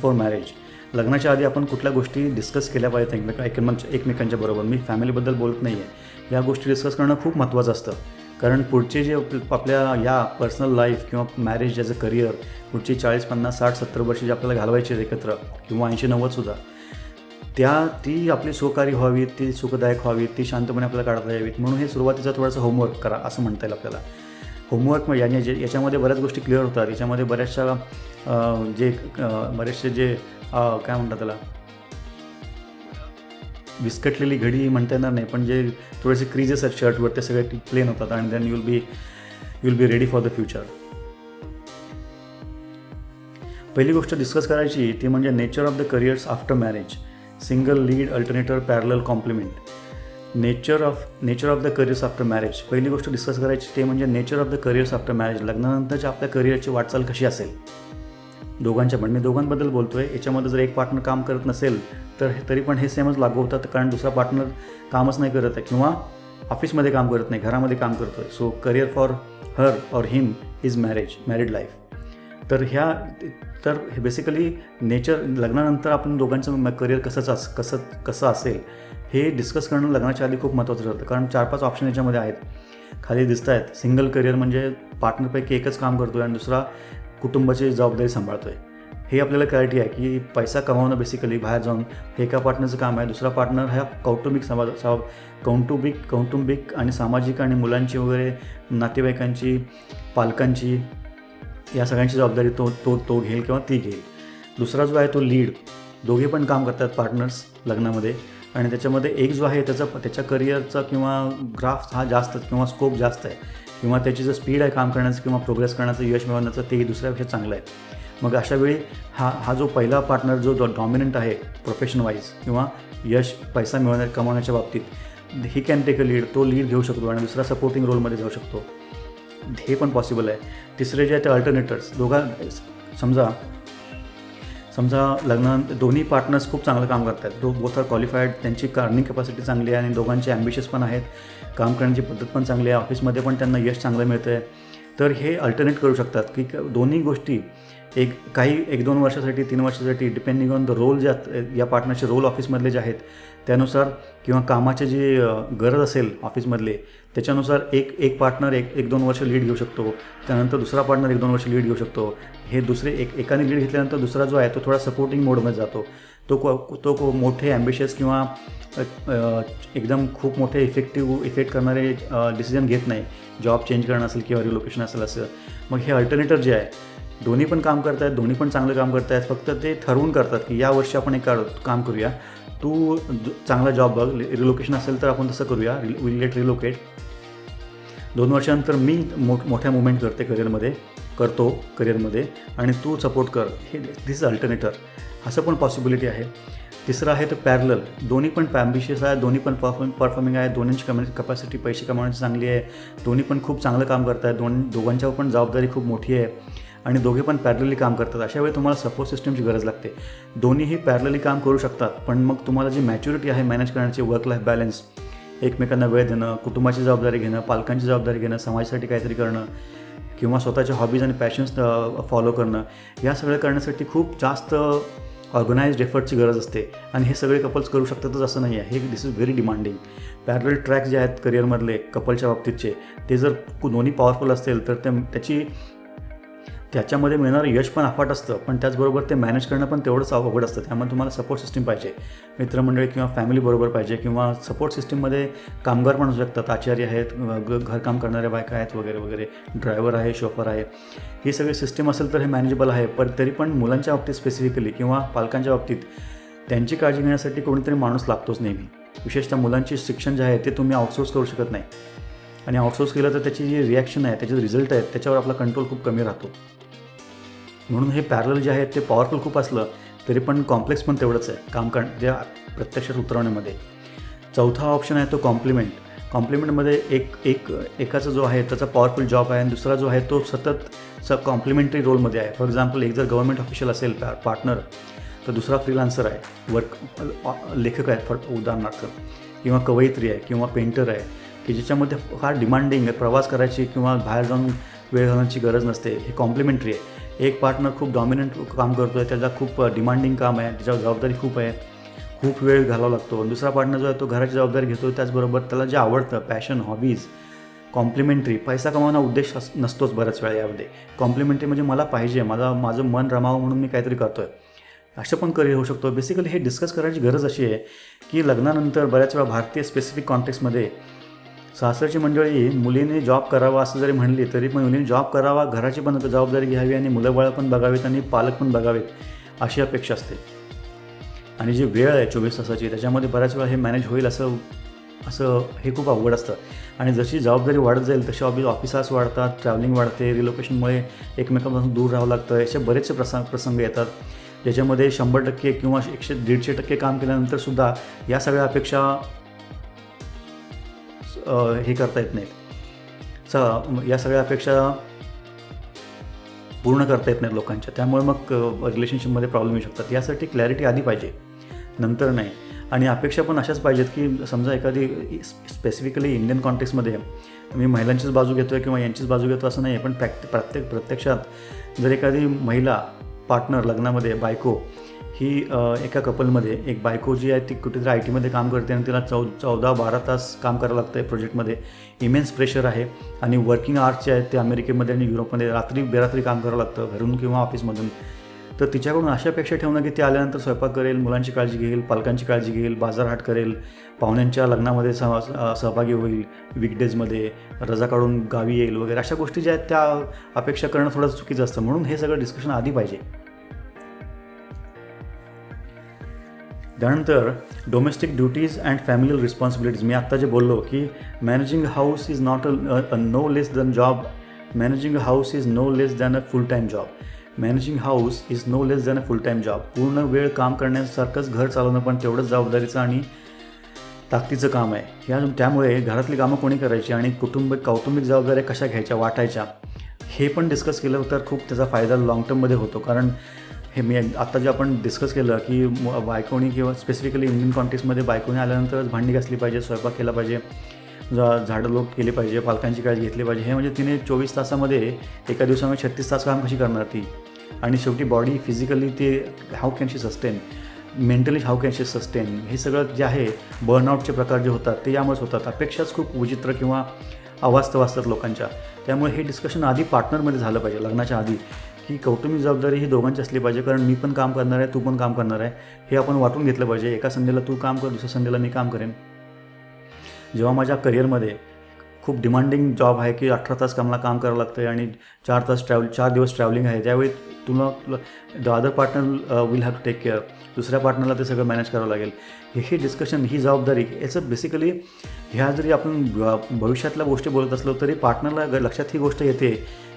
Before marriage. लग्नाच्या आधी आपण कुठल्या गोष्टी डिस्कस केल्या पाहिजेत एकमेकांच्या बरोबर. मी फॅमिलीबद्दल बोलत नाही आहे. या गोष्टी डिस्कस करणं खूप महत्त्वाचं असतं, कारण पुढचे जे आपल्या या पर्सनल लाईफ किंवा मॅरेज ॲज अ करिअर पुढची 40, 50, 60, 70 वर्ष जे आपल्याला घालवायचे एकत्र किंवा 80, 90सुद्धा, ती आपली सुखकारी व्हावीत, ती सुखदायक व्हावीत, ती शांतपणे आपल्याला काढता यावीत. म्हणून हे सुरुवातीचा थोडासा होमवर्क करा असं म्हणता येईल आपल्याला. होमवर्क याच्यामध्ये बऱ्याच गोष्टी क्लिअर होतात. याच्यामध्ये बऱ्याचशे जे काय म्हणतात त्याला, विस्कटलेली घडी म्हणता येणार नाही, पण जे थोडेसे क्रीजेस आहेत शर्टवर ते सगळे प्लेन होतात आणि then you will be ready for the future. पहिली गोष्ट डिस्कस करायची ती म्हणजे nature of the careers after marriage. Single, lead, alternator, parallel, complement. Nature of the careers after marriage. पहिली गोष्ट डिस्कस करायची ते म्हणजे nature of the careers after marriage. लग्नानंतरच्या आपल्या करिअरची वाटचाल कशी असेल दोघांच्या. पण मी दोघांबद्दल बोलतो आहे. याच्यामध्ये जर एक पार्टनर काम करत नसेल तर तरी पण हे सेमच लागू होतात, कारण दुसरा पार्टनर कामच नाही करत आहे किंवा ऑफिसमध्ये काम करत नाही, घरामध्ये काम करतो आहे. So career for her or him is married life. तर हे बेसिकली नेचर, लग्नानंतर आपण दोघांचं करिअर कसं असेल हे डिस्कस करणं लग्नाच्या आधी खूप महत्त्वाचं ठरतं, कारण 4-5 ऑप्शन याच्यामध्ये आहेत, खाली दिसत आहेत. सिंगल करिअर म्हणजे पार्टनरपैकी एकच काम करतो आहे आणि दुसरा कुटुंबाची जबाबदारी सांभाळतो आहे. हे आपल्याला क्लॅरिटी आहे की पैसा कमावणं बेसिकली बाहेर जाऊन हे एका पार्टनरचं काम आहे. दुसरा पार्टनर हा कौटुंबिक आणि सामाजिक आणि मुलांची वगैरे नातेवाईकांची, पालकांची, या सगळ्यांची जबाबदारी तो घेईल किंवा ती घेईल. दुसरा जो आहे तो लीड. दोघे पण काम करतात पार्टनर्स लग्नामध्ये, आणि त्याच्यामध्ये एक जो आहे त्याच्या करिअरचा किंवा ग्राफ हा जास्त किंवा स्कोप जास्त आहे, किंवा त्याची जो स्पीड आहे काम करण्याचं किंवा प्रोग्रेस करण्याचं, यश मिळवण्याचं, तेही दुसऱ्यापेक्षा चांगलं आहे. मग अशावेळी हा जो पहिला पार्टनर जो डॉमिनंट आहे प्रोफेशन वाईज किंवा पैसा कमावण्याच्या बाबतीत, he can take a lead. तो लीड घेऊ शकतो आणि दुसरा सपोर्टिंग रोलमध्ये जाऊ शकतो. हे पण पॉसिबल आहे. तिसरे जे आहे ते अल्टरनेटर्स. समजा लग्नानंतर दोन्ही पार्टनर्स खूप चांगलं काम करत आहेत, बोथ आर क्वालिफाईड, त्यांची अर्निंग कॅपॅसिटी चांगली आहे आणि दोघांचे ॲम्बिशियस पण आहेत, काम करण्याची पद्धत पण चांगली आहे, ऑफिसमध्ये पण त्यांना यश चांगलं मिळतं आहे. तर हे अल्टरनेट करू शकतात की दोन्ही गोष्टी 1-2 वर्षासाठी, 3 वर्षासाठी, डिपेंडिंग ऑन द रोल या पार्टनरचे रोल ऑफिसमधले जे आहेत त्यानुसार, किंवा कामाचे जे गरज असेल ऑफिसमधले त्याच्यानुसार एक पार्टनर 1-2 वर्ष लीड घेऊ शकतो, त्यानंतर दुसरा पार्टनर 1-2 वर्ष लीड घेऊ शकतो. हे एकाने लीड घेतल्यानंतर दुसरा जो आहे तो थोडा सपोर्टिंग मोडमध्ये जातो. तो मोठे ॲम्बिशियस किंवा एकदम खूप मोठे इफेक्ट करणारे डिसिजन घेत नाही, जॉब चेंज करणं असेल किंवा रिलोकेशन असेल असं. मग हे अल्टरनेटर जे आहे, दोन्ही पण काम करत आहेत, दोन्ही पण चांगलं काम करत आहेत, फक्त ते ठरवून करतात की या वर्षी आपण एक काम करूया, तू चांगला जॉब बघ, रिलोकेशन असेल तर आपण तसं करूया, विल गेट रिलोकेट. 2 वर्षानंतर मी मोठ्या मुवमेंट करतो करिअरमध्ये आणि तू सपोर्ट कर. हे दिस इज अल्टरनेटर. असं पण पॉसिबिलिटी आहे. तिसरं आहे तर पॅरलल. दोन्ही पण ॲम्बिशियस आहे, दोन्ही पण परफॉर्मिंग आहे, दोन्हींची कपॅसिटी पैसे कमावण्याची चांगली आहे, दोन्ही पण खूप चांगलं काम करत आहेत, दोघांच्यावर पण जबाबदारी खूप मोठी आहे आणि दोघे पण पॅरलली काम करतात. अशा वेळी तुम्हाला सपोर्ट सिस्टमची गरज लागते. दोन्हीही पॅरलली काम करू शकतात, पण मग तुम्हाला जी मॅच्युरिटी आहे मॅनेज करण्याची, वर्क लाईफ बॅलन्स, एकमेकांना वेळ देणं, कुटुंबाची जबाबदारी घेणं, पालकांची जबाबदारी घेणं, समाजासाठी काहीतरी करणं किंवा स्वतःच्या हॉबीज आणि पॅशन्स फॉलो करणं, या सगळं करण्यासाठी खूप जास्त ऑर्गनाइज्ड एफर्टची गरज असते. आणि हे सगळे कपल्स करू शकतातच असं नाही आहे. This is very demanding. Parallel tracks जे आहेत करिअरमधले कपलच्या बाबतीतचे, ते जर दोन्ही पॉवरफुल असतील तर त्याच्यामध्ये मिळणारं यश पण अफाट असतं, पण त्याचबरोबर ते मॅनेज करणं पण तेवढंच अवघड असतं. त्यामुळे तुम्हाला सपोर्ट सिस्टीम पाहिजे, मित्रमंडळी किंवा फॅमिली बरोबर पाहिजे, किंवा सपोर्ट सिस्टीममध्ये कामगार पण असू शकतात, आचार्य आहेत, घरकाम करणाऱ्या बायका आहेत वगैरे वगैरे, ड्रायव्हर आहे, शॉफर आहे. ही सगळी सिस्टीम असेल तर हे मॅनेजेबल आहे. पण तरी पण मुलांच्या बाबतीत स्पेसिफिकली किंवा पालकांच्या बाबतीत त्यांची काळजी घेण्यासाठी कोणीतरी माणूस लागतोच नेहमी. विशेषतः मुलांची शिक्षण जे आहे ते तुम्ही आउटसोर्स करू शकत नाही, आणि आउटसोर्स केलं तर त्याची जी रिॲक्शन आहे, त्याचे रिझल्ट आहेत, त्याच्यावर आपला कंट्रोल खूप कमी राहतो. म्हणून हे पॅरलल जे आहे ते पॉवरफुल खूप असलं तरी पण कॉम्प्लेक्स पण तेवढंच आहे काम त्या प्रत्यक्षात उतरवण्यामध्ये. चौथा ऑप्शन आहे तो कॉम्प्लिमेंटमध्ये एकाचा जो आहे त्याचा पॉवरफुल जॉब आहे आणि दुसरा जो आहे तो सतत कॉम्प्लिमेंटरी रोलमध्ये आहे. फॉर एक्झाम्पल, एक जर गव्हर्नमेंट ऑफिशियल असेल पार्टनर, तर दुसरा फ्रीलान्सर आहे, लेखक आहे उदाहरणार्थ, किंवा कवयित्री आहे किंवा पेंटर आहे, की ज्याच्यामध्ये फार डिमांडिंग आहे, प्रवास करायची किंवा बाहेर जाऊन वेळ घालवण्याची गरज नसते. हे कॉम्प्लिमेंटरी आहे. एक पार्टनर खूप डॉमिनंट काम करतो आहे, त्याला खूप डिमांडिंग काम आहे, त्याच्यावर जबाबदारी खूप आहे, खूप वेळ घालावा लागतो. दुसरा पार्टनर जो आहे तो घराची जबाबदारी घेतो, त्याचबरोबर त्याला जे आवडतं पॅशन, हॉबीज, कॉम्प्लिमेंटरी, पैसा कमावणं उद्देश नसतोच बऱ्याच वेळा यामध्ये. कॉम्प्लिमेंटरी म्हणजे मला पाहिजे, माझं मन रमावं म्हणून मी काहीतरी करतो आहे, असं पण करिअर होऊ शकतो. बेसिकली हे डिस्कस करायची गरज अशी आहे की लग्नानंतर बऱ्याच वेळा भारतीय स्पेसिफिक कॉन्टेक्समध्ये सासरची मंडळी मुलीने जॉब करावा असं जरी म्हणली तरी पण मुलीने जॉब करावा, घराची पण जबाबदारी घ्यावी आणि मुलं-बाळं पण बघावीत आणि पालक पण बघावेत अशी अपेक्षा असते. आणि जी वेळ आहे 24 तासाची त्याच्यामध्ये बऱ्याच वेळा हे मॅनेज होईल असं हे खूप अवघड असतं. आणि जशी जबाबदारी वाढत जाईल तशी ऑफिसास वाढतात, ट्रॅव्हलिंग वाढते, रिलोकेशनमुळे एकमेकांपासून दूर राहावं लागतं, असे बरेचसे प्रसंग येतात ज्याच्यामध्ये 100% किंवा 100-150% काम केल्यानंतरसुद्धा या सगळ्या अपेक्षा हे करता येत नाहीत, या सगळ्या अपेक्षा पूर्ण करता येत नाहीत लोकांच्या. त्यामुळे मग रिलेशनशिपमध्ये प्रॉब्लेम येऊ शकतात. यासाठी क्लॅरिटी आधी पाहिजे, नंतर नाही. आणि अपेक्षा पण अशाच पाहिजेत की समजा एखादी स्पेसिफिकली इंडियन कॉन्टेक्समध्ये मी महिलांचीच बाजू घेतो आहे किंवा यांचीच बाजू घेतो असं नाही आहे, पण प्रत्यक्षात जर एखादी महिला पार्टनर लग्नामध्ये बायको ही एका कपलमध्ये एक बायको जी आहे ती कुठेतरी IT मध्ये काम करते आणि तिला 14-12 तास काम करावं लागतं आहे प्रोजेक्टमध्ये, इमेन्स प्रेशर आहे आणि वर्किंग आवर्स जे आहेत ते अमेरिकेमध्ये आणि युरोपमध्ये बेरात्री काम करावं लागतं घरून किंवा ऑफिसमधून. तर तिच्याकडून अशा अपेक्षा ठेवणं की ती आल्यानंतर स्वयंपाक करेल, मुलांची काळजी घेईल, पालकांची काळजी घेईल, बाजारहाट करेल, पाहुण्यांच्या लग्नामध्ये सहभागी होईल, वीकडेजमध्ये रजा काढून गावी येईल वगैरे, अशा गोष्टी ज्या आहेत त्या अपेक्षा करणं थोडं चुकीचं असतं. म्हणून हे सगळं डिस्कशन आधी पाहिजे. त्यानंतर domestic duties and family responsibilities. मी आत्ता जे बोललो की managing house is not a no less than job, managing house is no less than a full time job, managing house is no less than a full time job. पूर्ण वेळ काम करण्यासारखंच घर चालवणं पण तेवढंच जबाबदारीचं आणि ताकदीचं काम आहे. त्यामुळे घरातली कामं कोणी करायची आणि कौटुंबिक जबाबदाऱ्या कशा घ्यायच्या, वाटायच्या, हे पण डिस्कस केलं तर खूप त्याचा फायदा लाँग टर्ममध्ये होतो. कारण हे मी आत्ता जे आपण डिस्कस केलं की बायकोणी किंवा स्पेसिफिकली इंडियन कॉन्टेक्समध्ये बायकोने आल्यानंतरच भांडी घासली पाहिजे, स्वयंपाक केला पाहिजे, झाडं लोट केली पाहिजे, पालकांची काळजी घेतली पाहिजे. हे म्हणजे तिने 24 तासामध्ये एका दिवसामध्ये 36 तास काम कशी करणार ती. आणि शेवटी बॉडी फिजिकली ते how can she sustain, mentally how can she sustain, हे सगळं जे आहे बर्नआउटचे प्रकार जे होतात ते यामुळेच होतात. अपेक्षाच खूप विचित्र किंवा अवास्तव असतात लोकांच्या. त्यामुळे हे डिस्कशन आधी पार्टनरमध्ये झालं पाहिजे लग्नाच्या आधी की कौटुंबिक जबाबदारी ही दोघांची असली पाहिजे. कारण मी पण काम करणार आहे, तू पण काम करणार आहे, हे आपण वाटून घेतलं पाहिजे. एका संडेला तू काम कर, दुसऱ्या संडेला मी काम करेन. जेव्हा माझ्या करिअरमध्ये खूप डिमांडिंग जॉब आहे की 18 तास मला काम करावं लागतं आहे आणि 4 दिवस ट्रॅव्हलिंग आहे, त्यावेळी तुला the other partner will have to take care, दुसऱ्या पार्टनरला ते सगळं मॅनेज करावं लागेल. हे डिस्कशन, ही जबाबदारी, याचं बेसिकली ह्या जरी आपण भविष्यातल्या गोष्टी बोलत असलो तरी पार्टनरला लक्षात ही गोष्ट येते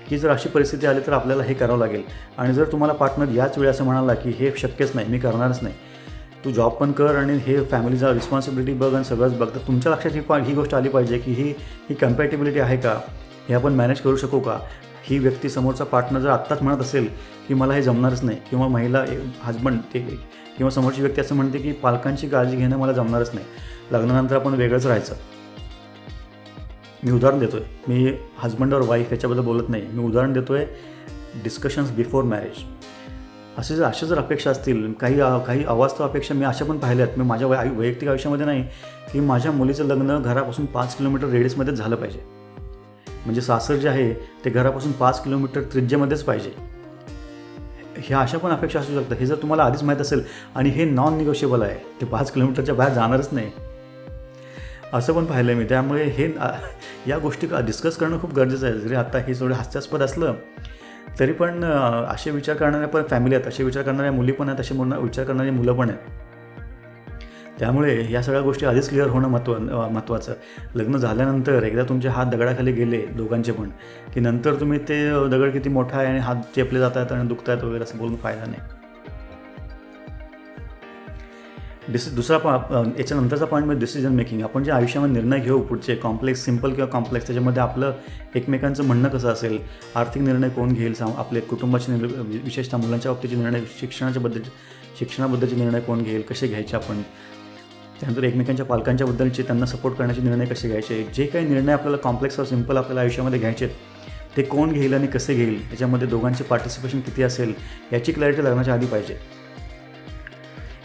की जर अशी परिस्थिती आली तर आपल्याला हे करावं लागेल. आणि जर तुम्हाला पार्टनर याच वेळी असं म्हणाला की हे शक्यच नाही, मी करणारच नाही, तू जॉब पण कर आणि हे फॅमिलीचा रिस्पॉन्सिबिलिटी बघ आणि सगळंच बघ, तर तुमच्या लक्षात ही गोष्ट आली पाहिजे की ही कम्पॅटिबिलिटी आहे का, हे आपण मॅनेज करू शकू का. ही व्यक्ती, समोरचा पार्टनर जर आत्ताच म्हणत असेल की मला हे जमणारच नाही, किंवा महिला हजबंड किंवा समोरची व्यक्ती असं म्हणते की पालकांची काळजी घेणं मला जमणारच नाही, लग्नानंतर आपण वेगळंच राहायचं. मी उदाहरण देतो आहे, मी हजबंड और वाईफ याच्याबद्दल बोलत नाही, मी उदाहरण देतो आहे डिस्कशन्स बिफोर मॅरेज. अशा जर अपेक्षा असतील, काही अवास्तव अपेक्षा मी अशा पण पाहिल्यात. मी माझ्या वैयक्तिक आयुष्यामध्ये नाही की माझ्या मुलीचं लग्न घरापासून 5 किलोमीटर रेडियसमध्येच झालं पाहिजे, म्हणजे सासर जे आहे ते घरापासून 5 किलोमीटर त्रिज्येमध्येच पाहिजे. ह्या अशा पण अपेक्षा असू शकतात. हे जर तुम्हाला आधीच माहीत असेल आणि हे नॉन निगोशिएबल आहे, ते 5 किलोमीटरच्या बाहेर जाणारच नाही, असं पण पाहिलं आहे मी. त्यामुळे या गोष्टी डिस्कस करणं खूप गरजेचं आहे. जरी आता हे थोडं हास्यास्पद असलं तरी पण असे विचार करणाऱ्या पण फॅमिली आहेत, असे विचार करणाऱ्या मुली पण आहेत, असे विचार करणारी मुलं पण आहेत. त्यामुळे या सगळ्या गोष्टी आधीच क्लिअर होणं महत्त्वाचं. लग्न झाल्यानंतर एकदा तुमचे हात दगडाखाली गेले दोघांचे पण, की नंतर तुम्ही ते दगड किती मोठा आहे आणि हात चेपले जात आहेत आणि दुखत आहेत वगैरे असं बोलून फायदा नाही. याच्यानंतरचा पॉईंट म्हणजे डिसिजन मेकिंग. आपण जे आयुष्यामध्ये निर्णय घेऊ पुढचे, कॉम्प्लेक्स, सिम्पल किंवा कॉम्प्लेक्स, त्याच्यामध्ये आपलं एकमेकांचं म्हणणं कसं असेल, आर्थिक निर्णय कोण घेईल, आपले कुटुंबाचे निर्णय, विशेषतः मुलांच्या बाबतीचे निर्णय, शिक्षणाबद्दलचे निर्णय कोण घेईल, कसे घ्यायचे आपण, त्यानंतर एकमेकांच्या पालकांच्याबद्दलचे, त्यांना सपोर्ट करण्याचे निर्णय कसे घ्यायचे, जे काही निर्णय आपल्याला कॉम्प्लेक्स और सिम्पल आपल्याला आयुष्यामध्ये घ्यायचे ते कोण घेईल आणि कसे घेईल, याच्यामध्ये दोघांचे पार्टिसिपेशन किती असेल, याची क्लॅरिटी लग्नाच्या आधी पाहिजे.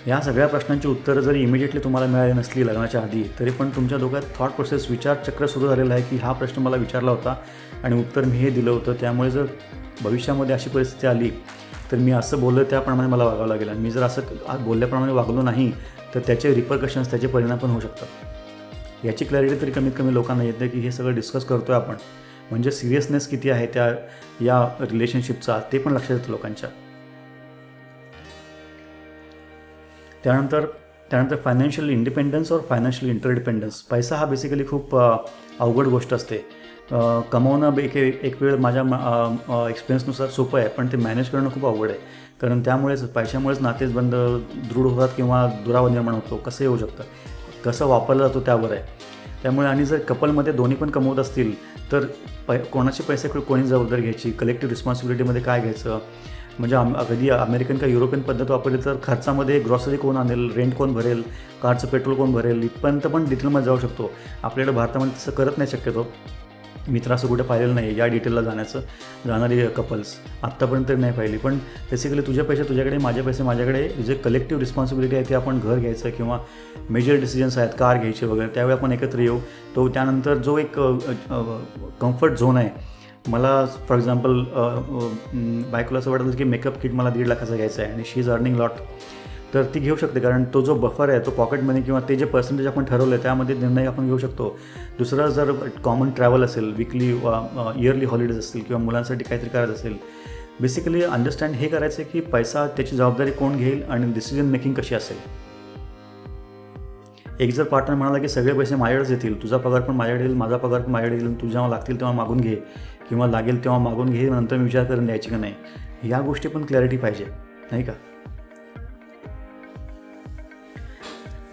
या सगळ्या प्रश्नांची उत्तरं जरी इमिजिएटली तुम्हाला मिळाली नसली लग्नाच्या आधी, तरी पण तुमच्या डोक्यात थॉट प्रोसेस, विचारचक्र सुरू झालेलं आहे की हा प्रश्न मला विचारला होता आणि उत्तर मी हे दिलं होतं, त्यामुळे जर भविष्यामध्ये अशी परिस्थिती आली तर मी असं बोललं त्याप्रमाणे मला वागावं लागेल, आणि मी जर असं बोलल्याप्रमाणे वागलो नाही तर त्याचे रिपरकशन्स, त्याचे परिणाम पण होऊ शकतात. याची क्लॅरिटी तरी कमीत कमी लोकांना येते की हे सगळं डिस्कस करतो आहे आपण, म्हणजे सिरियसनेस किती आहे या रिलेशनशिपचा ते पण लक्षात येतं लोकांच्या. त्यानंतर फायनान्शियल इंडिपेंडन्स और फायनान्शियल इंटरडिपेंडन्स. पैसा हा बेसिकली खूप अवघड गोष्ट असते. कमवणं एक वेळ माझ्या एक्सपिरियन्सनुसार सोपं आहे, पण ते मॅनेज करणं खूप अवघड आहे, कारण पैशामुळेच नातेच दृढ होतात किंवा दुरावा निर्माण होतो. कसं येऊ शकतं, कसं वापरला जातो त्यावर आहे. त्यामुळे आणि जर कपलमध्ये दोन्ही पण कमवत असतील तर कोणाचे पैसे कोणी जबाबदारी घ्यायची, कलेक्टिव्ह रिस्पॉन्सिबिलिटीमध्ये काय घ्यायचं, म्हणजे कधी अमेरिकन का युरोपियन पद्धत वापरली तर खर्चामध्ये ग्रॉसरी कोण आणेल, रेंट कोण भरेल, कारचं पेट्रोल कोण भरेल, इथपर्यंत पण डिटेलमध्ये जाऊ शकतो. आपल्याकडे भारतामध्ये तसं करत नाही शक्यतो. मी तर असं कुठे पाहिलेलं नाही या डिटेलला जाणारी कपल्स आत्तापर्यंत तरी नाही पाहिली. पण बेसिकली तुझे पैसे तुझ्याकडे, माझे पैसे माझ्याकडे, जे कलेक्टिव्ह रिस्पॉन्सिबिलिटी आहे ते आपण घर घ्यायचं किंवा मेजर डिसिजन्स आहेत कार घ्यायचे वगैरे, त्यावेळी आपण एकत्र येऊ. तो त्यानंतर जो एक कम्फर्ट झोन आहे, मला फॉर एक्झाम्पल बायकोला असं वाटलं की मेकअप किट मला 1.5 लाखाचा घ्यायचा आहे आणि शी इज अर्निंग लॉट, तर ती घेऊ शकते, कारण तो जो बफर आहे तो पॉकेट मनी किंवा ते जे पर्सेंटेज आपण ठरवलं आहे त्यामध्ये निर्णय आपण घेऊ शकतो. दुसरं जर कॉमन ट्रॅव्हल असेल, विकली इयरली हॉलिडेज असतील किंवा मुलांसाठी काहीतरी करायचं असेल, बेसिकली अंडरस्टँड हे करायचं की पैसा, त्याची जबाबदारी कोण घेईल आणि डिसिजन मेकिंग कशी असेल. एक जर पार्टनर म्हणाला की सगळे पैसे माझ्याकडेच येतील, तुझा पगार पण माझ्याकडे येईल, माझा पगार पण माझ्याकडे येईल, तुझ्या लागतील तेव्हा मागून घे किंवा लागेल तेव्हा मागून घे, नंतर मी विचार करून द्यायची का नाही, या गोष्टी पण क्लॅरिटी पाहिजे, नाही का.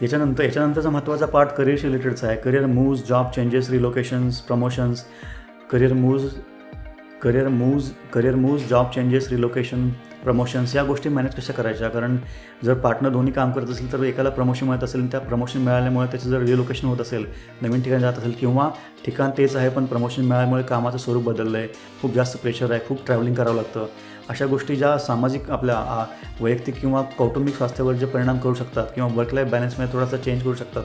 याच्यानंतरचा महत्त्वाचा पार्ट करिअरशी रिलेटेडचा आहे. Career moves, job changes, relocations, promotions. Career moves, job changes, relocation, promotions, या गोष्टी मॅनेज कशा करायच्या. कारण जर पार्टनर दोन्ही काम करत असेल तर एकाला प्रमोशन मिळत असेल, त्या प्रमोशन मिळाल्यामुळे त्याचं जर रिलोकेशन होत असेल, नवीन ठिकाणी जात असेल, किंवा ठिकाण तेच आहे पण प्रमोशन मिळाल्यामुळे कामाचं स्वरूप बदललं आहे, खूप जास्त प्रेशर आहे, खूप ट्रॅव्हलिंग करावं लागतं, अशा गोष्टी ज्या सामाजिक आपल्या वैयक्तिक किंवा कौटुंबिक स्वास्थ्यावर जे परिणाम करू शकतात किंवा वर्क लाईफ बॅलन्समध्ये थोडासा चेंज करू शकतात,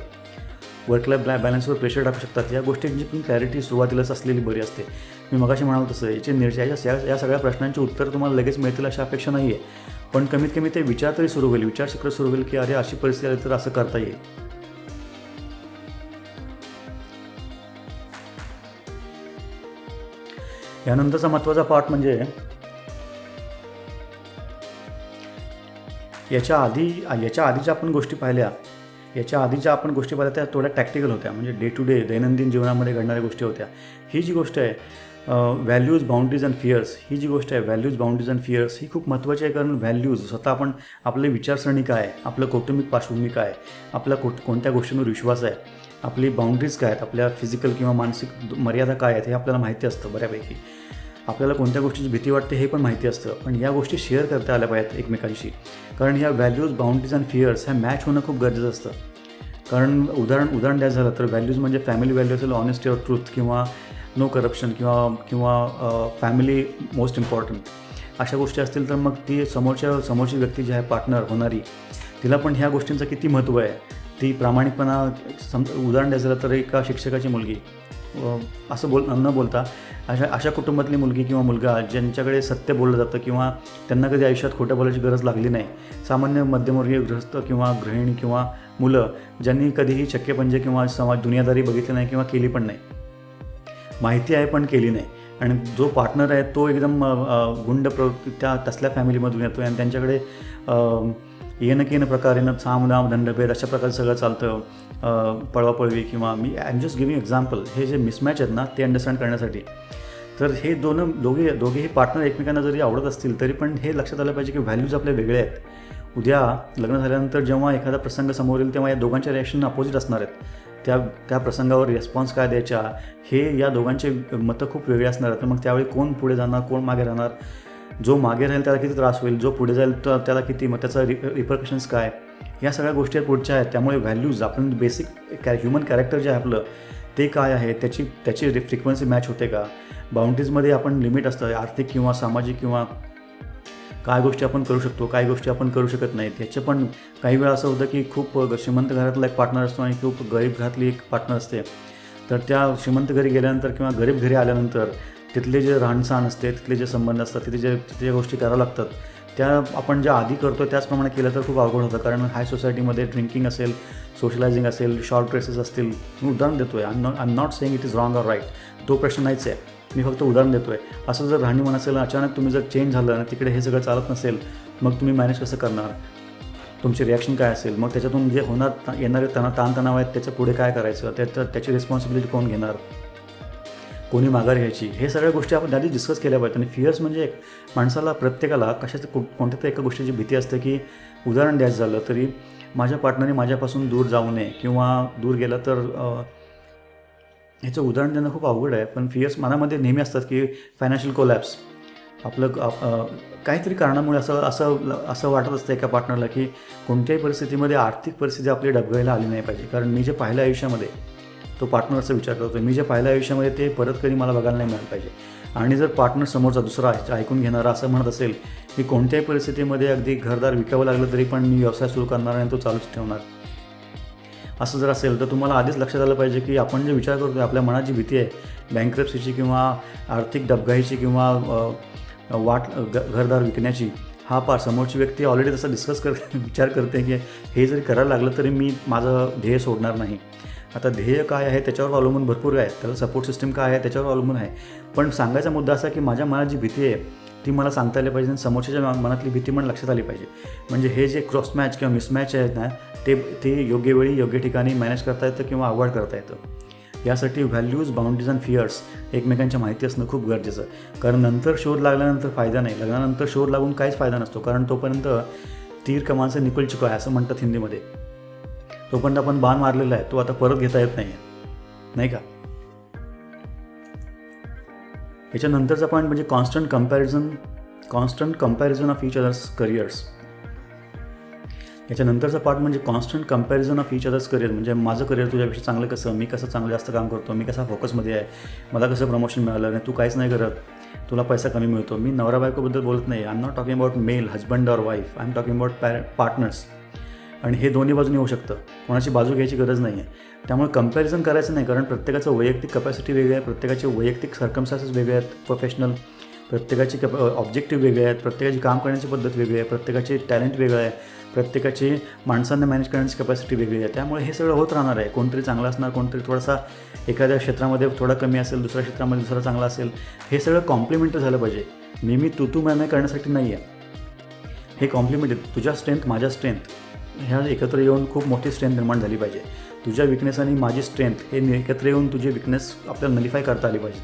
वर्क लाईफ बॅलन्सवर प्रेशर टाकू शकतात, या गोष्टींची पण क्लॅरिटी सुरुवातीलाच असलेली बरी असते. मी मगाशी म्हणालो तसं या सगळ्या प्रश्नांची उत्तर तुम्हाला लगेच मिळतील अशी अपेक्षा नाही आहे, पण कमीत कमी ते विचार तरी सुरू होईल, विचारचक्र सुरू होईल की अरे अशी परिस्थिती आली तर असं करता येईल. यानंतरचा महत्त्वाचा पार्ट म्हणजे याच्या आधीच्या आपण गोष्टी पाहिल्या त्या थोड्या टॅक्टिकल होत्या, म्हणजे डे टू डे दैनंदिन जीवनामध्ये घडणाऱ्या गोष्टी होत्या. ही जी गोष्ट आहे व्हॅल्यूज, बाउंड्रीज अँड फिअर्स, ही खूप महत्त्वाची आहे. कारण व्हॅल्यूज स्वतः आपण, आपली विचारसरणी काय आहे, आपलं कौटुंबिक पार्श्वभूमी काय आहे, आपला कोणत्या गोष्टींवर विश्वास आहे, आपली बाउंड्रीज काय आहेत, आपल्या फिजिकल किंवा मानसिक मर्यादा काय आहेत हे आपल्याला माहिती असतं बऱ्यापैकी. आपल्याला कोणत्या गोष्टीची भीती वाटते हे पण माहिती असतं, पण या गोष्टी शेअर करता आल्या पाहिजेत एकमेकांशी. कारण ह्या व्हॅल्यूज, बाउंड्रीज अँड फिअर्स ह्या मॅच होणं खूप गरजेचं असतं. कारण उदाहरण द्यायचं झालं तर व्हॅल्यूज म्हणजे फॅमिली व्हॅल्यू असेल, ऑनेस्टी ऑर ट्रूथ, किंवा नो करप्शन, किंवा फॅमिली मोस्ट इम्पॉर्टंट, अशा गोष्टी असतील तर मग ती समोरची व्यक्ती जी आहे पार्टनर होणारी, तिला पण ह्या गोष्टींचं किती महत्त्व आहे, ती प्रामाणिकपणा. उदाहरण द्यायचं झालं तर एका शिक्षकाची मुलगी, असं न बोलता अशा कुटुंबातली मुलगी किंवा मुलगा ज्यांच्याकडे सत्य बोललं जातं किंवा त्यांना कधी आयुष्यात खोटं बोलायची गरज लागली नाही, सामान्य मध्यमवर्गीय गृहस्थ किंवा गृहिणी किंवा मुलं ज्यांनी कधीही चक्केपंजे किंवा दुनियादारी बघितली नाही किंवा केली पण नाही, माहिती आहे पण केली नाही, आणि जो पार्टनर आहे तो एकदम गुंड प्रवृत्ती तसल्या फॅमिलीमधून येतो आणि त्यांच्याकडे येणं प्रकारेनं सामदाम दंडभेद अशा प्रकारे सगळं चालतं, पळवापळवी, किंवा मी I am just giving example. हे जे मिसमॅच आहेत ना ते अंडरस्टँड करण्यासाठी. तर हे दोघेही पार्टनर एकमेकांना जरी आवडत असतील तरी पण हे लक्षात आलं पाहिजे की व्हॅल्यूज आपल्या वेगळे आहेत. उद्या लग्न झाल्यानंतर जेव्हा एखादा प्रसंग समोर येईल तेव्हा या दोघांच्या रिॲक्शन अपोजिट असणार आहेत. त्या प्रसंगावर रिस्पॉन्स काय द्यायचा हे या दोघांचे मतं खूप वेगळे असणार आहेत. तर मग त्यावेळी कोण पुढे जाणार, कोण मागे राहणार, जो मागे राहील त्याला किती त्रास होईल, जो पुढे जाईल तर त्याला किती, मग त्याचा रिपरकशन्स काय, या सगळ्या गोष्टी पुढच्या आहेत. त्यामुळे व्हॅल्यूज, आपण बेसिक ह्युमन कॅरेक्टर जे आहे आपलं ते काय आहे, त्याची फ्रिक्वेन्सी मॅच होते का, बाउंड्रीजमध्ये आपण लिमिट असतं, आर्थिक किंवा सामाजिक किंवा काय गोष्टी आपण करू शकतो, काय गोष्टी आपण करू शकत नाहीत. याचे पण काही वेळा असं होतं की खूप श्रीमंत घरातला एक पार्टनर असतो आणि खूप गरीब घरातली एक पार्टनर असते. तर त्या श्रीमंत घरी गेल्यानंतर किंवा गरीब घरी आल्यानंतर तिथले जे राहणसहान असते, तिथले जे संबंध असतात, तिथे जे गोष्टी कराव्या लागतात त्या आपण ज्या आधी करतो त्याचप्रमाणे केलं तर खूप अवघड होतं. कारण हाय सोसायटीमध्ये ड्रिंकिंग असेल, सोशलायझिंग असेल, शॉर्ट ड्रेसेस असतील. मी उदाहरण देतो आहे, I am not saying it is wrong or right, तो प्रश्न नाहीच आहे, मी फक्त उदाहरण देतो आहे. असं जर राहणीमान असेल, अचानक तुम्ही जर चेंज झालं आणि तिकडे हे सगळं चालत नसेल, मग तुम्ही मॅनेज कसं करणार? तुमची रिॲक्शन काय असेल? मग त्याच्यातून जे येणारे ताणतणाव आहेत त्याच्या पुढे काय करायचं? त्याची रिस्पॉन्सिबिलिटी कोण घेणार? कोणी माघार घ्यायची? हे सगळ्या गोष्टी आपण आधी डिस्कस केल्या पाहिजेत. आणि फिअर्स म्हणजे एक माणसाला, प्रत्येकाला कशाचं कोणत्या तरी एका गोष्टीची भीती असते की उदाहरण द्यायचं झालं तरी माझ्या पार्टनरने माझ्यापासून दूर जाऊ नये किंवा दूर गेला तर ह्याचं उदाहरण देणं खूप अवघड आहे. पण फिअर्स मनामध्ये नेहमी असतात की फायनान्शियल कोलॅप्स, आपलं काहीतरी कारणामुळे असं वाटत असतं एका पार्टनरला की कोणत्याही परिस्थितीमध्ये आर्थिक परिस्थिती आपली डबघाईला आली नाही पाहिजे. कारण मी जे पाहिलं आयुष्यामध्ये, तो पार्टनर असा विचार करतो, मी जे पाहिलं आयुष्यामध्ये ते परत कधी मला बघायला नाही मिळालं पाहिजे. आणि जर पार्टनर समोरचा दुसरा ऐकून घेणारा असं म्हणत असेल की कोणत्याही परिस्थितीमध्ये अगदी घरदार विकावं लागलं तरी पण मी व्यवसाय सुरू करणार आणि तो चालूच ठेवणार, असं जर असेल तर तुम्हाला आधीच लक्षात आलं पाहिजे की आपण जे विचार करतो, आपल्या मनात जी भीती आहे बँकरप्सीची किंवा आर्थिक डबघाईची किंवा घरदार विकण्याची, हा समोरची व्यक्ती ऑलरेडी तसा डिस्कस करते, विचार करते की हे जरी करायला लागलं तरी मी माझं ध्येय सोडणार नाही. आता ध्येय काय आहे त्याच्यावर अवलंबून भरपूर आहे, त्याला सपोर्ट सिस्टम काय आहे त्याच्यावर अवलंबून आहे. पण सांगायचा मुद्दा असा की माझ्या मनात जी भीती आहे ती मला सांगता आली पाहिजे आणि समोरच्याच्या मनातली भीती पण लक्षात आली पाहिजे. म्हणजे हे जे क्रॉस मॅच किंवा मिसमॅच आहेत ना, ते योग्य वेळी योग्य ठिकाणी मॅनेज करता येतं किंवा अवॉइड करता येतं. यासाठी व्हॅल्यूज, बाउंड्रीज आणि फिअर्स एकमेकांच्या माहिती असणं खूप गरजेचं आहे. कारण नंतर शोध लागल्यानंतर फायदा नाही, लग्नानंतर शोध लागून काहीच फायदा नसतो. कारण तोपर्यंत तीर कमान से निकल चुका आहे असं म्हणतात हिंदीमध्ये. तोपर्यंत आपण बाण मारलेला आहे, तो आता परत घेता येत नाही का? याच्यानंतरचा पॉईंट म्हणजे constant comparison of each others careers. याच्यानंतरचा पार्ट म्हणजे constant comparison of each other's career. म्हणजे माझं करिअर तुझ्यापेक्षा चांगलं कसं, मी कसं चांगलं जास्त काम करतो, मी कसा फोकसमध्ये आहे, मला कसं प्रमोशन मिळालं आणि तू काहीच नाही करत, तुला पैसा कमी मिळतो. मी नवरा बायकोबद्दल बोलत नाही, I am not talking about male husband or wife, I am talking about partners. आणि हे दोन्ही बाजूने येऊ शकतं, कोणाची बाजू घ्यायची गरज नाही आहे. त्यामुळे कंपॅरिझन करायचं नाही, कारण प्रत्येकाचं वैयक्तिक कपॅसिटी वेगळी आहे, प्रत्येकाचे वैयक्तिक सर्कमस्टान्सेस वेगळे आहेत, प्रोफेशनल, प्रत्येकाचे ऑब्जेक्टिव्ह वेगळे आहेत, प्रत्येकाची काम करण्याची पद्धत वेगळी आहे, प्रत्येकाचे टॅलेंट वेगळं आहे, प्रत्येकाची माणसांना मॅनेज करण्याची कपॅसिटी वेगळी आहे. त्यामुळे हे सगळं होत राहणार आहे. कोणतरी चांगला असणार, कोणतरी थोडासा एखाद्या क्षेत्रामध्ये थोडा कमी असेल, दुसऱ्या क्षेत्रामध्ये दुसरा चांगला असेल. हे सगळं कॉम्प्लिमेंटरी झालं पाहिजे. नेहमी तू मॅम करण्यासाठी नाही आहे, हे कॉम्प्लिमेंटरी. तुझ्या स्ट्रेंथ, माझ्या स्ट्रेंथ ह्या एकत्र येऊन खूप मोठी स्ट्रेंथ निर्माण झाली पाहिजे. तुझ्या विकनेस आणि माझी स्ट्रेंथ हे एकत्र येऊन तुझे विकनेस आपल्याला नलिफाय करता आली पाहिजे.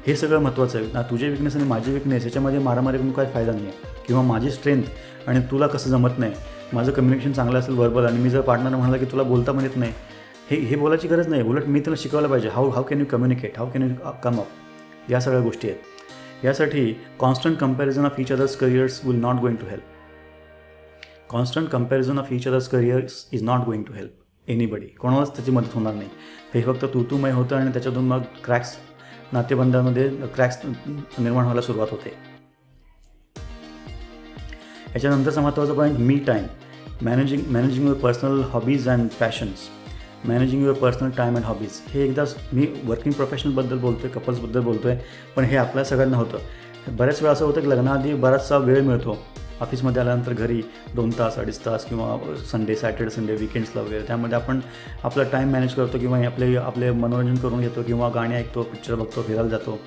हे सगळं महत्त्वाचं आहे ना. तुझे विकनेस आणि माझी विकनेस याच्यामध्ये मारामारी करून काही फायदा नाही आहे. किंवा माझी स्ट्रेंथ आणि तुला कसं जमत नाही, माझं कम्युनिकेशन चांगलं असेल वर्बल, आणि मी जर पार्टनर म्हणाला की तुला बोलता पण येत नाही, हे बोलायची गरज नाही. उलट मी तुला शिकवायला पाहिजे how can you communicate, how can you come up. या सगळ्या गोष्टी आहेत. यासाठी constant comparison of each others careers will not going to help. Constant comparison of each others careers is not going to help anybody. कोणालाच त्याची मदत होणार नाही. हे फक्त तूमय होतं आणि त्याच्यातून मग क्रॅक्स, नातेबंधामध्ये क्रॅक्स निर्माण व्हायला सुरुवात होते. याच्यानंतरचा महत्त्वाचा point me time. Managing your personal hobbies and passions. Managing your personal time and hobbies. हे एकदा मी वर्किंग प्रोफेशनलबद्दल बोलतो आहे, कपल्सबद्दल बोलतो आहे, पण हे आपल्या सगळ्यांना होतं. बऱ्याच वेळा असं होतं की लग्नाआधी बराचसा वेळ मिळतो, ऑफिसमध्ये आल्यानंतर घरी 2 तास 2.5 तास किंवा सॅटर्डे संडे विकेंड्सला वगैरे, त्यामध्ये आपण आपला टाईम मॅनेज करतो किंवा आपले मनोरंजन करून घेतो किंवा गाणी ऐकतो, पिक्चर बघतो, फिरायला जातो.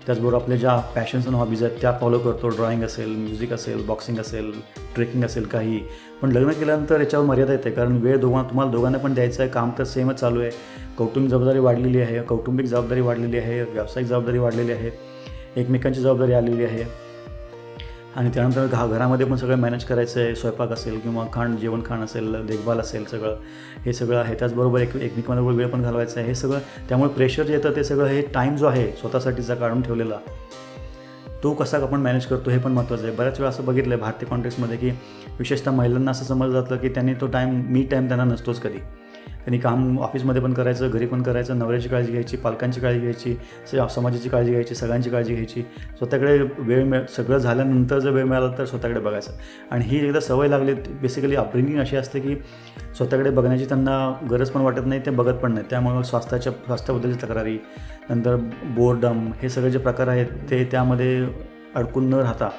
त्याचबरोबर आपल्या ज्या पॅशन्स आणि हॉबीज आहेत त्या फॉलो करतो. ड्रॉइंग असेल, म्युझिक असेल, बॉक्सिंग असेल, ट्रेकिंग असेल, काही. पण लग्न केल्यानंतर याच्यावर मर्यादा येते, कारण वेळ तुम्हाला दोघांना पण द्यायचं आहे. काम तर सेमच चालू आहे, कौटुंबिक जबाबदारी वाढलेली आहे, व्यावसायिक जबाबदारी वाढलेली आहे, एकमेकांची जबाबदारी आलेली आहे. आणि त्यानंतर घरामध्ये पण सगळं मॅनेज करायचं आहे. स्वयंपाक असेल किंवा जेवण खाण असेल, देखभाल असेल, हे सगळं आहे. त्याचबरोबर एकमेकांबरोबर वेळ पण घालवायचा आहे. हे सगळं, त्यामुळे प्रेशर जे येतं ते सगळं, हे टाईम जो आहे स्वतःसाठीचा काढून ठेवलेला, तो कसा आपण मॅनेज करतो हे पण महत्त्वाचं आहे. बऱ्याच वेळा असं बघितलं आहे भारतीय कॉन्टेक्स्टमध्ये की विशेषतः महिलांना असं समजलं जातं की त्यांनी तो मी टाईम त्यांना नसतोच कधी. त्यांनी काम ऑफिसमध्ये पण करायचं, घरी पण करायचं, नवऱ्याची काळजी घ्यायची, पालकांची काळजी घ्यायची, समाजाची काळजी घ्यायची, सगळ्यांची काळजी घ्यायची. स्वतःकडे सगळं झाल्यानंतर जर वेळ मिळाला तर स्वतःकडे बघायचं. आणि ही एकदा सवय लागली, बेसिकली अपब्रिंगिंग अशी असते की स्वतःकडे बघण्याची त्यांना गरज पण वाटत नाही, ते बघत पण नाही. त्यामुळे स्वास्थ्याबद्दलची तक्रारी, नंतर बोर्डम, हे सगळे जे प्रकार आहेत ते त्यामध्ये अडकून न राहता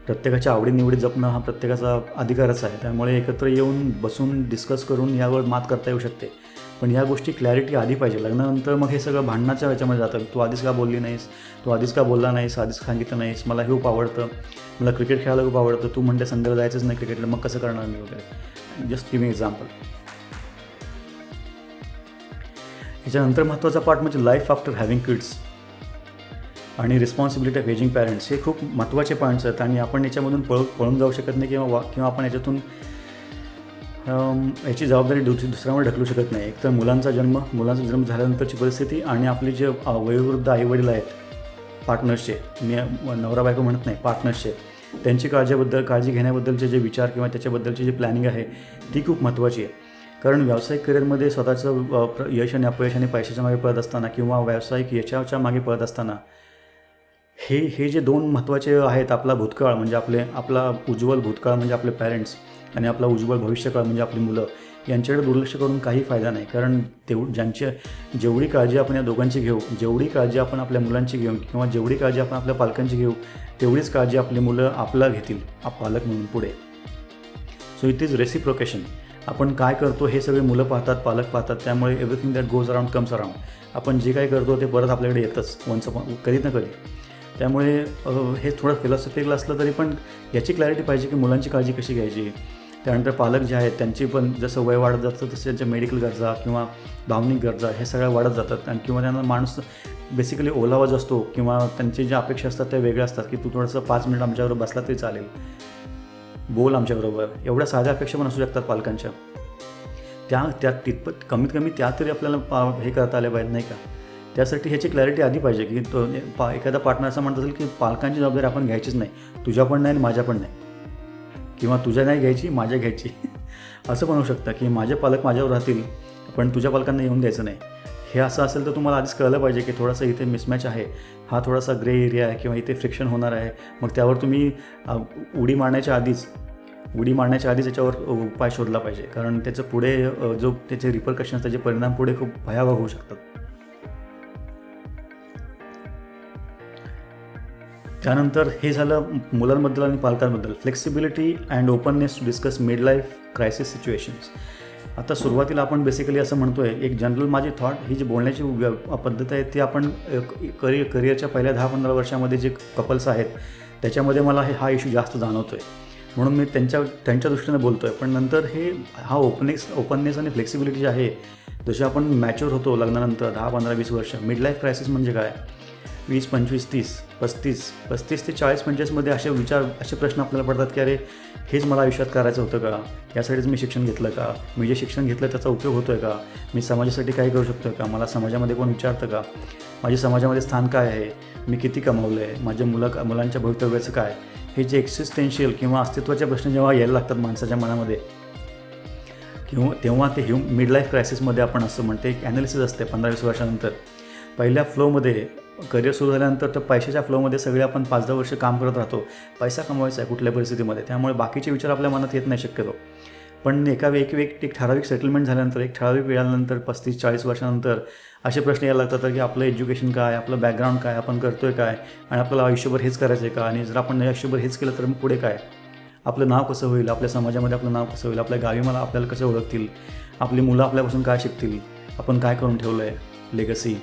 प्रत्येकाच्या आवडीनिवडी जपणं हा प्रत्येकाचा अधिकारच आहे. त्यामुळे एकत्र येऊन बसून डिस्कस करून यावर मात करता येऊ शकते. पण या गोष्टी क्लॅरिटी आधी पाहिजे. लग्नानंतर मग हे सगळं भांडणाच्या ह्याच्यामध्ये जातं. तू आधीच का बोलली नाहीस, तू आधीच का बोलला नाहीस, आधीच सांगितलं नाहीस, मला हे खूप आवडतं, मला क्रिकेट खेळायला खूप आवडतं, तू म्हणते संध्याला जायचंच नाही क्रिकेटला, मग कसं करणार मी वगैरे. Just giving example. याच्यानंतर महत्त्वाचा पार्ट म्हणजे लाईफ आफ्टर हॅव्हिंग किड्स आणि रिस्पॉन्सिबिलिटी ऑफ एजिंग पॅरेंट्स. हे खूप महत्त्वाचे पॉईंट्स आहेत आणि आपण याच्यामधून पळून जाऊ शकत नाही किंवा आपण याच्यातून याची जबाबदारी दुसऱ्यावर ढकलू शकत नाही. एक तर मुलांचा जन्म झाल्यानंतरची परिस्थिती आणि आपले जे वयोवृद्ध आईवडील आहेत पार्टनर्सचे, मी नवरा बायको म्हणत नाही, पार्टनर्सचे, त्यांची काळजी घेण्याबद्दलचे जे विचार किंवा त्याच्याबद्दलची जी प्लॅनिंग आहे ती खूप महत्त्वाची आहे. कारण व्यावसायिक करिअरमध्ये स्वतःचं यश आणि अपयश आणि पैशाच्या मागे पळत असताना किंवा व्यावसायिक यशाच्या मागे पळत असताना हे जे दोन महत्त्वाचे आहेत, आपला भूतकाळ म्हणजे आपला उज्ज्वल भूतकाळ म्हणजे आपले पॅरेंट्स आणि आपला उज्ज्वल भविष्यकाळ म्हणजे आपली मुलं, यांच्याकडे दुर्लक्ष करून काही फायदा नाही. कारण जेवढी काळजी आपण या दोघांची घेऊ, जेवढी काळजी आपण आपल्या मुलांची घेऊ किंवा जेवढी काळजी आपण आपल्या पालकांची घेऊ, तेवढीच काळजी आपली मुलं आपला घेतील पालक म्हणून पुढे. So it is reciprocation. आपण काय करतो हे सगळे मुलं पाहतात, पालक पाहतात. त्यामुळे everything that goes around comes around. आपण जे काही करतो ते परत आपल्याकडे येतच कधी ना कधी. त्यामुळे हे थोडं फिलॉसॉफिकल असलं तरी पण याची क्लॅरिटी पाहिजे की मुलांची काळजी कशी घ्यायची. त्यानंतर पालक जे आहेत त्यांची पण जसं वय वाढत जातं तसं त्यांच्या मेडिकल गरजा किंवा भावनिक गरजा हे सगळ्या वाढत जातात. आणि किंवा त्यांना माणूस बेसिकली ओलावाज असतो किंवा त्यांची ज्या अपेक्षा असतात त्या वेगळ्या असतात की तू थोडंसं 5 मिनिट आमच्याबरोबर बसला तरी चालेल, बोल आमच्याबरोबर. एवढ्या साध्या अपेक्षा पण असू शकतात पालकांच्या. त्या तितपत कमीत कमी त्या तरी आपल्याला हे करता आल्या पाहिजे नाही का. त्यासाठी ह्याची क्लॅरिटी आधी पाहिजे की एखादा पार्टनर असं म्हणत असेल की पालकांची जबाबदारी आपण घ्यायचीच नाही, तुझ्या पण नाही आणि माझ्या पण नाही, किंवा तुझ्या नाही घ्यायची माझ्या घ्यायची. असं पण होऊ शकतं की माझे पालक माझ्यावर राहतील पण तुझ्या पालकांना येऊन द्यायचं नाही. हे असं असेल तर तुम्हाला आधीच कळलं पाहिजे की थोडासा इथे मिसमॅच आहे, हा थोडासा ग्रे एरिया आहे किंवा इथे फ्रिक्शन होणार आहे. मग त्यावर तुम्ही उडी मारण्याच्या आधीच याच्यावर उपाय शोधला पाहिजे. कारण त्याचं पुढे त्याचे रिपरकशन्स, त्याचे परिणाम पुढे खूप भयावह होऊ शकतात. त्यानंतर हे झालं मुलांबद्दल आणि पालकांबद्दल. Flexibility and openness to discuss mid life crisis situations. आता सुरुवातीला आपण बेसिकली असं म्हणतो आहे, एक जनरल माझी थॉट, ही जी बोलण्याची पद्धत आहे ती आपण करिअरच्या पहिल्या 10-15 वर्षामध्ये जे कपल्स आहेत त्याच्यामध्ये मला हा इश्यू जास्त जाणवतो आहे, म्हणून मी त्यांच्या दृष्टीने बोलतो आहे. पण नंतर हा ओपननेस आणि फ्लेक्सिबिलिटी जी आहे, जशी आपण मॅच्युअर होतो लग्नानंतर 10-15-20 वर्ष, मिड लाईफ क्रायसिस म्हणजे काय, 20, 25, 30, 35 ते 40-45मध्ये असे प्रश्न आपल्याला पडतात की अरे हेच मला आयुष्यात करायचं होतं का, यासाठीच मी शिक्षण घेतलं का, मी जे शिक्षण घेतलं त्याचा उपयोग होतो आहे का, मी समाजासाठी काय करू शकतो का, मला समाजामध्ये कोण विचारतं का, माझी समाजामध्ये स्थान काय आहे, मी किती कमावलं आहे, माझ्या मुलांच्या भवितव्याचं काय. हे जे एक्सिस्टेन्शियल किंवा अस्तित्वाचे प्रश्न जेव्हा यायला लागतात माणसाच्या मनामध्ये तेव्हा ते मिड लाईफ क्रायसिसमध्ये आपण असं म्हणते एक ॲनालिसिस असते 15-20 वर्षानंतर. पहिल्या फ्लोमध्ये करिअर सुरू झाल्यानंतर तर पैशाच्या फ्लोमध्ये सगळे आपण 5-10 वर्ष काम करत राहतो, पैसा कमवायचा आहे कुठल्या परिस्थितीमध्ये, त्यामुळे बाकीचे विचार आपल्या मनात येत नाही शक्यतो. पण एक ठराविक सेटलमेंट झाल्यानंतर, एक ठराविक वेळानंतर 35-40 वर्षानंतर असे प्रश्न यायला लागतात की आपलं एज्युकेशन काय, आपलं बॅकग्राऊंड काय, आपण करतो आहे काय, आणि आपल्याला आयुष्यभर हेच करायचं आहे का, आणि जर आपण आयुष्यभर हेच केलं तर मग पुढे काय, आपलं नाव कसं होईल, आपल्या समाजामध्ये आपलं नाव कसं होईल, आपल्या गावी आपल्याला कसं ओळखतील, आपली मुलं आपल्यापासून काय शिकतील, आपण काय करून ठेवलं आहे, लेगसी.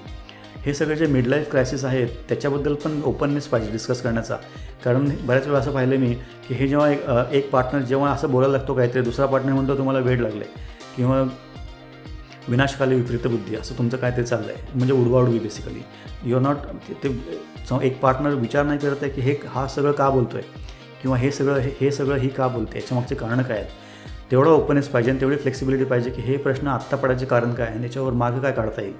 हे सगळे जे मिड लाईफ क्रायसिस आहेत त्याच्याबद्दल पण ओपननेस पाहिजे डिस्कस करण्याचा. कारण बऱ्याच वेळा असं पाहिलं मी की हे जेव्हा एक पार्टनर जेव्हा असं बोलायला लागतो काहीतरी, दुसरा पार्टनर म्हणतो तुम्हाला वेड लागले किंवा विनाशकाली विपरीत बुद्धी, असं तुमचं काहीतरी चाललं आहे, म्हणजे उडवाउडवी बेसिकली. यू आर नॉट ते एक पार्टनर विचार नाही करत आहे की हा सगळं का बोलतो आहे किंवा हे सगळं ही का बोलते, याच्यामागचे कारणं काय आहेत. तेवढं ओपननेस पाहिजे आणि तेवढी फ्लेक्सिबिलिटी पाहिजे की हे प्रश्न आत्ता पडायचे कारण काय आहे, याच्यावर मार्ग काय काढता येईल.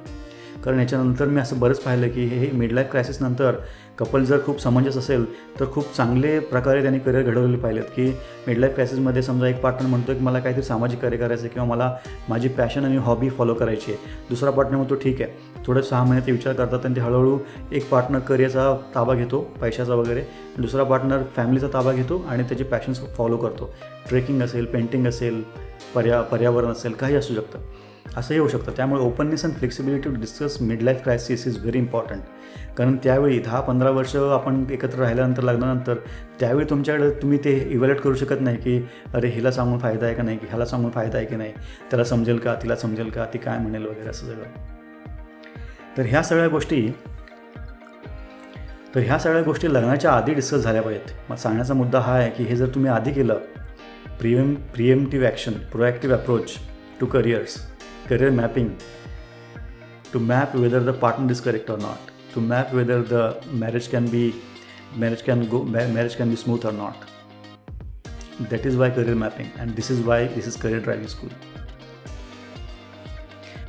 कारण याच्यानंतर मी असं बरंच पाहिलं की हे मिड लाईफ क्रायसिसनंतर कपल जर खूप समंजस असेल तर खूप चांगले प्रकारे त्यांनी करिअर घडवलेले पाहिलेत. की मिड लाईफ क्रायसिसमध्ये समजा एक पार्टनर म्हणतो की मला काहीतरी सामाजिक कार्य करायचं आहे किंवा मला माझी पॅशन आणि हॉबी फॉलो करायची आहे. दुसरा पार्टनर म्हणतो ठीक आहे, थोडं 6 महिने ते विचार करतात आणि ते हळूहळू एक पार्टनर करिअरचा ताबा घेतो, पैशाचा वगैरे, दुसरा पार्टनर फॅमिलीचा ताबा घेतो आणि त्याचे पॅशन्स फॉलो करतो. ट्रेकिंग असेल, पेंटिंग असेल, पर्यावरण असेल, काही असू शकतं, असंही होऊ शकतं. त्यामुळे openness and flexibility to discuss mid life crisis is very important. कारण त्यावेळी 10-15 वर्ष आपण एकत्र राहिल्यानंतर, लग्नानंतर, त्यावेळी तुमच्याकडे तुम्ही ते इव्हॅल्युएट करू शकत नाही की अरे हिला सांगून फायदा आहे का नाही, की ह्याला सांगून फायदा आहे की नाही, त्याला समजेल का, तिला समजेल का, ती काय म्हणेल वगैरे असं सगळं. तर ह्या सगळ्या गोष्टी लग्नाच्या आधी डिस्कस झाल्या पाहिजेत. मग सांगण्याचा मुद्दा हा आहे की हे जर तुम्ही आधी केलं, preemptive action, proactive approach to career mapping, to map whether the partner is correct or not, to map whether the marriage can be smooth or not. That is why career mapping, and this is why this is Career Driving School.